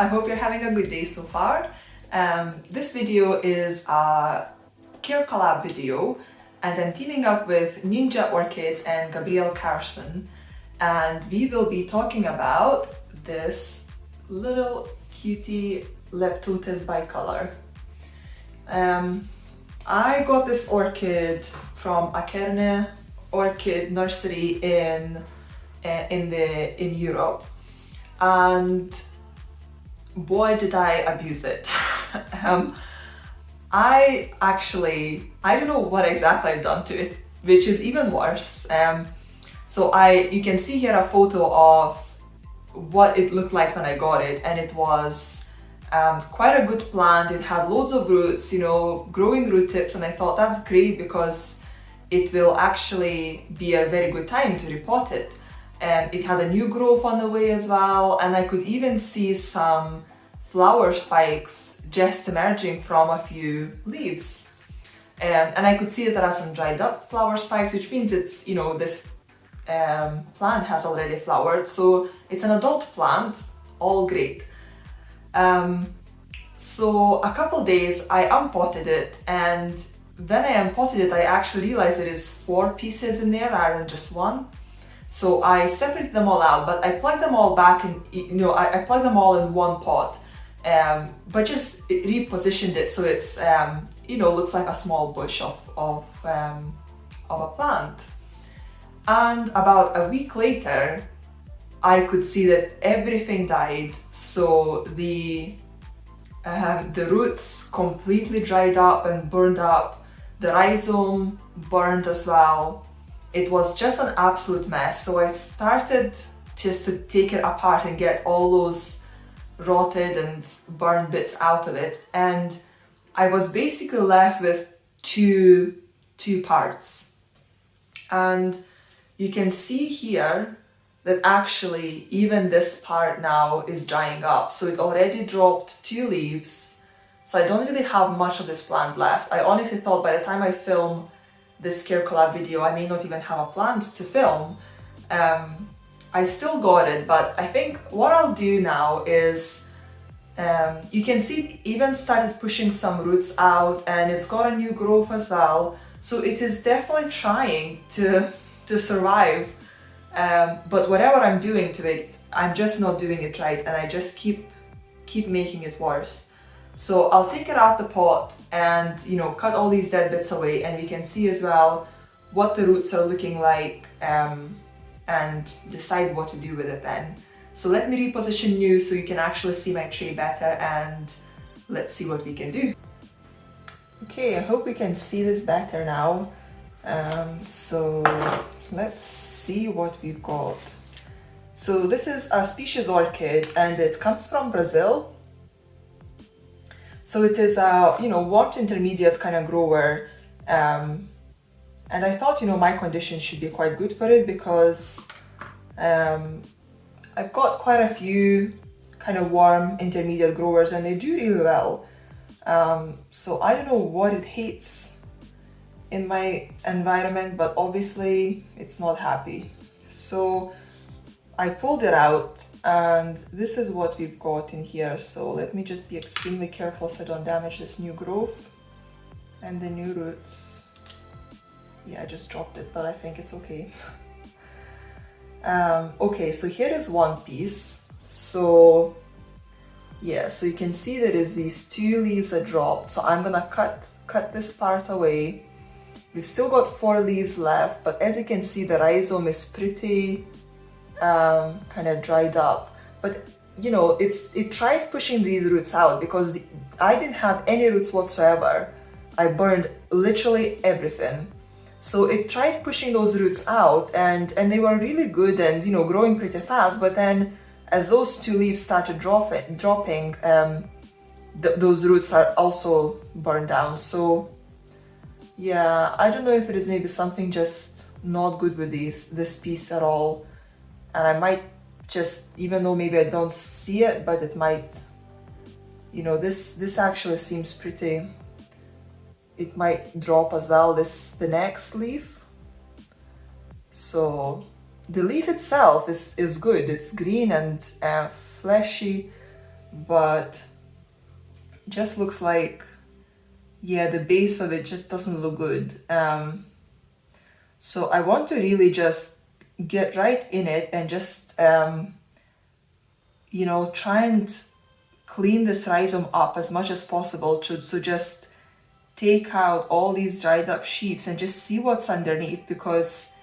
I hope you're having a good day so far. This video is a CareCollab video, and I'm teaming up with Ninja Orchids and Gabrielle Carson, and we will be talking about this little cutie Leptotes bicolor. I got this orchid from a orchid nursery in Europe, and boy did I abuse it. I don't know what exactly I've done to it, which is even worse. You can see here a photo of what it looked like when I got it, and it was quite a good plant. It had loads of roots, growing root tips, and I thought that's great because it will actually be a very good time to repot it. It had a new growth on the way as well, and I could even see some flower spikes just emerging from a few leaves. And I could see that there are some dried up flower spikes, which means it's, this plant has already flowered, so it's an adult plant, all great. So a couple days I unpotted it, and when I unpotted it, I actually realized there is 4 pieces in there rather than just one. So I separated them all out, but I plugged them all back in, I plugged them all in one pot, but just repositioned it so it's, looks like a small bush of a plant. And about a week later, I could see that everything died. So the roots completely dried up and burned up. The rhizome burned as well. It was just an absolute mess. So I started just to take it apart and get all those rotted and burned bits out of it. And I was basically left with two parts. And you can see here that actually even this part now is drying up. So it already dropped 2 leaves. So I don't really have much of this plant left. I honestly thought by the time I film this CareCollab video, I may not even have a plant to film. I still got it, but I think what I'll do now is, you can see it even started pushing some roots out, and it's got a new growth as well. So it is definitely trying to survive. But whatever I'm doing to it, I'm just not doing it right, and I just keep making it worse. So I'll take it out the pot and cut all these dead bits away, and we can see as well what the roots are looking like, and decide what to do with it then. So let me reposition you so you can actually see my tray better, and let's see what we can do. Okay, I hope we can see this better now. So let's see what we've got. So this is a species orchid, and it comes from Brazil. So it is a warmth intermediate kind of grower, and I thought my conditions should be quite good for it because I've got quite a few kind of warm intermediate growers, and they do really well. So I don't know what it hates in my environment, but obviously it's not happy. So I pulled it out, and this is what we've got in here. So let me just be extremely careful so I don't damage this new growth and the new roots. Yeah, I just dropped it, but I think it's okay. Okay, so here is one piece. So yeah, so you can see there is these 2 leaves that dropped. So I'm gonna cut this part away. We've still got 4 leaves left, but as you can see, the rhizome is pretty kind of dried up. But it tried pushing these roots out because I didn't have any roots whatsoever. I burned literally everything. So it tried pushing those roots out, and they were really good and growing pretty fast. But then as those 2 leaves started dropping, those roots are also burned down. So yeah, I don't know if it is maybe something just not good with this piece at all. And I might just, even though maybe I don't see it, but it might, this actually seems pretty, it might drop as well, the next leaf. So the leaf itself is good. It's green and fleshy, but it just looks like, yeah, the base of it just doesn't look good. So I want to really just get right in it and just, you know, try and clean this rhizome up as much as possible to just take out all these dried up sheaths and just see what's underneath, because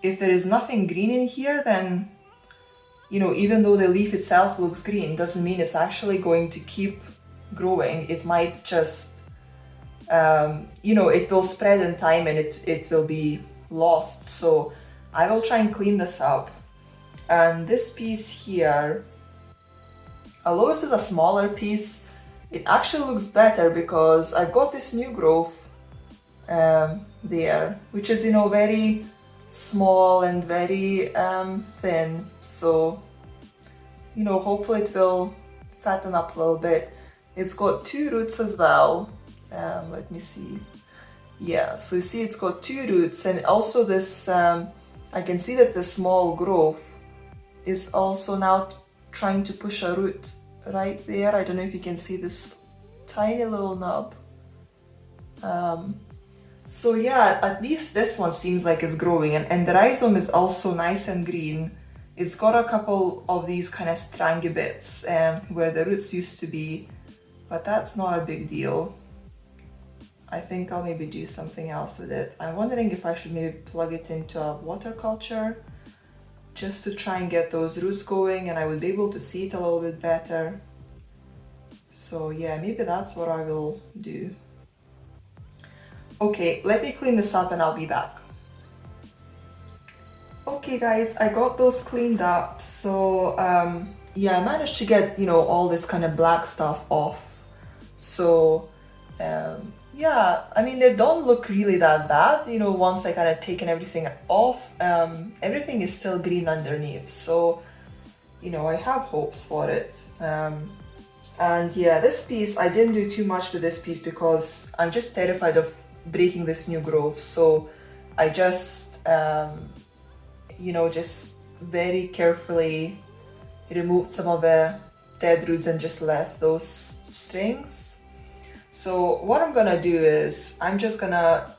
if there is nothing green in here, then, you know, even though the leaf itself looks green, doesn't mean it's actually going to keep growing. It might just, you know, it will spread in time and it will be lost. So I will try and clean this up. And this piece here, although this is a smaller piece, it actually looks better because I've got this new growth there, which is, you know, very small and very thin. So, you know, hopefully it will fatten up a little bit. It's got 2 roots as well. Let me see. Yeah, so you see it's got 2 roots, and also this, I can see that the small growth is also now trying to push a root right there. I don't know if you can see this tiny little nub. So yeah, at least this one seems like it's growing, and the rhizome is also nice and green. It's got a couple of these kind of strangy bits where the roots used to be, but that's not a big deal. I think I'll maybe do something else with it. I'm wondering if I should maybe plug it into a water culture just to try and get those roots going, and I would be able to see it a little bit better. So yeah, maybe that's what I will do. Okay, let me clean this up and I'll be back. Okay guys, I got those cleaned up. So yeah, I managed to get, you know, all this kind of black stuff off. So yeah, I mean, they don't look really that bad, you know, once I kind of taken everything off. Everything is still green underneath, so, you know, I have hopes for it. And yeah, this piece, I didn't do too much with this piece because I'm just terrified of breaking this new growth. So I just, you know, just very carefully removed some of the dead roots and just left those strings. So what I'm gonna do is I'm just gonna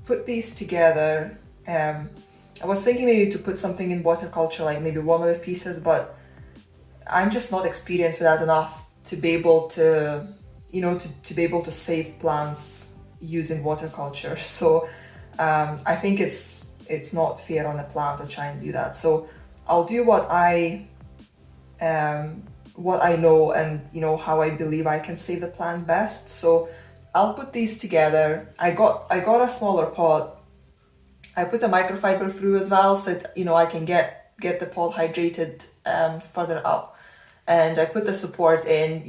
put these together. I was thinking maybe to put something in watercolor, like maybe one of the pieces, but I'm just not experienced with that enough to be able to, you know, to be able to save plants using watercolor. So I think it's not fair on the plant to try and do that. So I'll do what I know and, you know, how I believe I can save the plant best. So I'll put these together. I got a smaller pot. I put a microfiber through as well, so it, you know, I can get the pot hydrated further up. And I put the support in.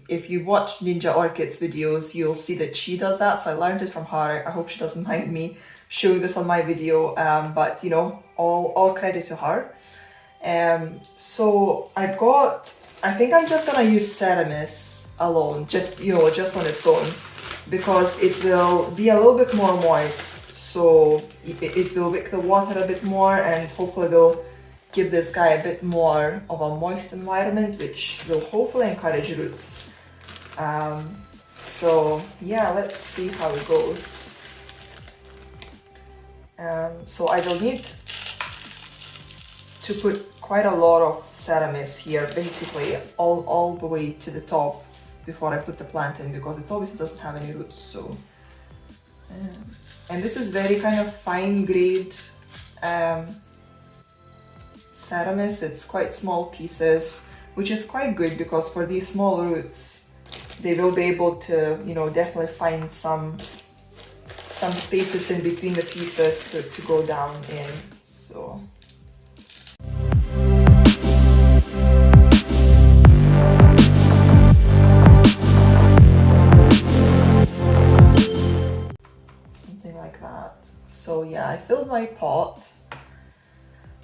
If you watch Ninja Orchids videos, you'll see that she does that. So I learned it from her. I hope she doesn't mind me showing this on my video. But you know, all credit to her. So I think I'm just gonna use Ceramis alone, just, you know, just on its own, because it will be a little bit more moist. So it will wick the water a bit more and hopefully will give this guy a bit more of a moist environment, which will hopefully encourage roots. So yeah, let's see how it goes. So I will need to put quite a lot of Ceramis here, basically all the way to the top before I put the plant in, because it obviously doesn't have any roots. So and this is very kind of fine grade Ceramis. It's quite small pieces, which is quite good because for these small roots they will be able to, you know, definitely find some spaces in between the pieces to go down in. So something like that. So yeah, I filled my pot.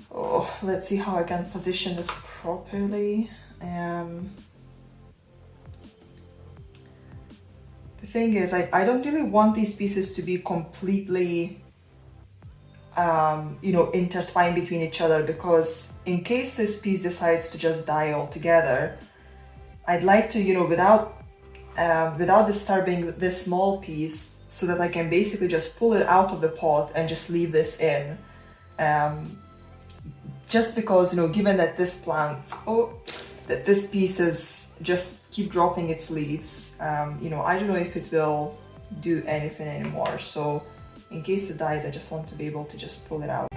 Oh, let's see how I can position this properly. The thing is, I don't really want these pieces to be completely, you know, intertwined between each other, because in case this piece decides to just die altogether, I'd like to, without disturbing this small piece, so that I can basically just pull it out of the pot and just leave this in. Just because, given that this plant, that this piece is just keep dropping its leaves, I don't know if it will do anything anymore. So in case it dies, I just want to be able to just pull it out.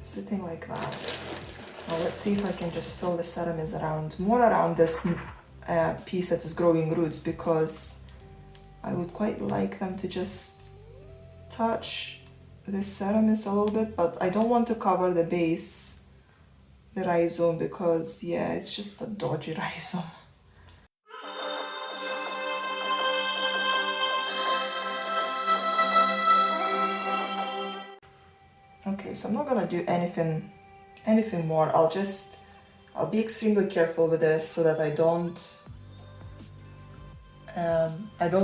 Sitting like that. Now let's see if I can just fill the ceramis more around this piece that is growing roots, because I would quite like them to just touch this ceramis a little bit, but I don't want to cover the base, the rhizome, because yeah, it's just a dodgy rhizome. Okay, so I'm not gonna do anything more. I'll be extremely careful with this so that I don't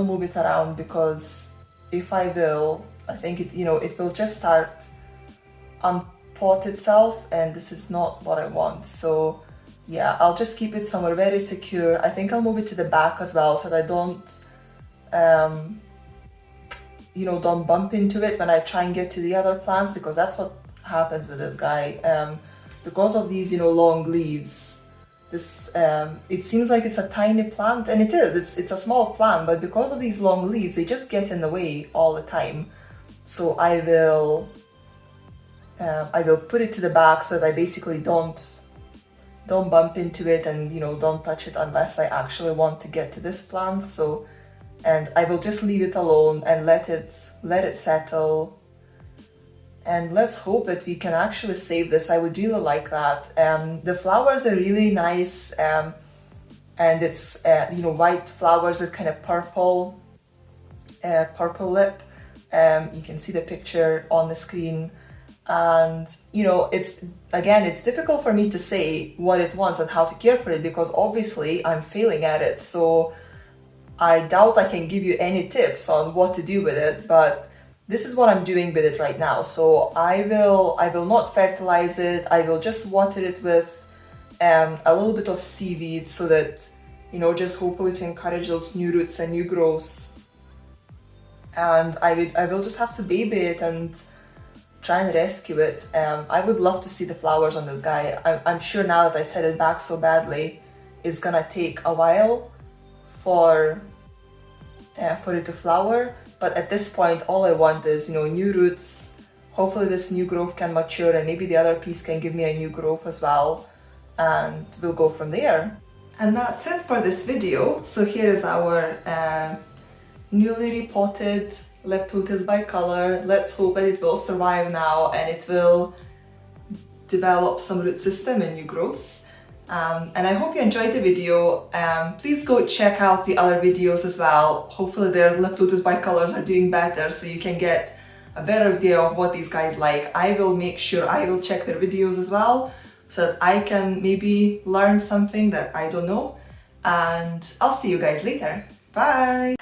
move it around, because if I will, I think it will just start unpot itself, and this is not what I want. So yeah, I'll just keep it somewhere very secure. I think I'll move it to the back as well, so that I don't don't bump into it when I try and get to the other plants, because that's what happens with this guy. Because of these, long leaves, this it seems like it's a tiny plant, and it is. It's a small plant, but because of these long leaves, they just get in the way all the time. So I will put it to the back so that I basically don't bump into it, and don't touch it unless I actually want to get to this plant. So. And I will just leave it alone and let it settle. And let's hope that we can actually save this. I would really like that. The flowers are really nice, and it's white flowers with kind of purple lip. You can see the picture on the screen, and it's difficult for me to say what it wants and how to care for it, because obviously I'm failing at it. So I doubt I can give you any tips on what to do with it, but this is what I'm doing with it right now. So I will not fertilize it. I will just water it with a little bit of seaweed, so that just hopefully to encourage those new roots and new growths. And I will just have to baby it and try and rescue it. I would love to see the flowers on this guy. I'm sure now that I set it back so badly, it's gonna take a while for it to flower, but at this point all I want is new roots. Hopefully this new growth can mature, and maybe the other piece can give me a new growth as well, and we'll go from there. And that's it for this video. So here is our newly repotted Leptotes bicolor. Let's hope that it will survive now and it will develop some root system and new growths. And I hope you enjoyed the video. Please go check out the other videos as well. Hopefully their Leptotes bicolors are doing better, so you can get a better idea of what these guys like. I will make sure I will check their videos as well, so that I can maybe learn something that I don't know. And I'll see you guys later. Bye!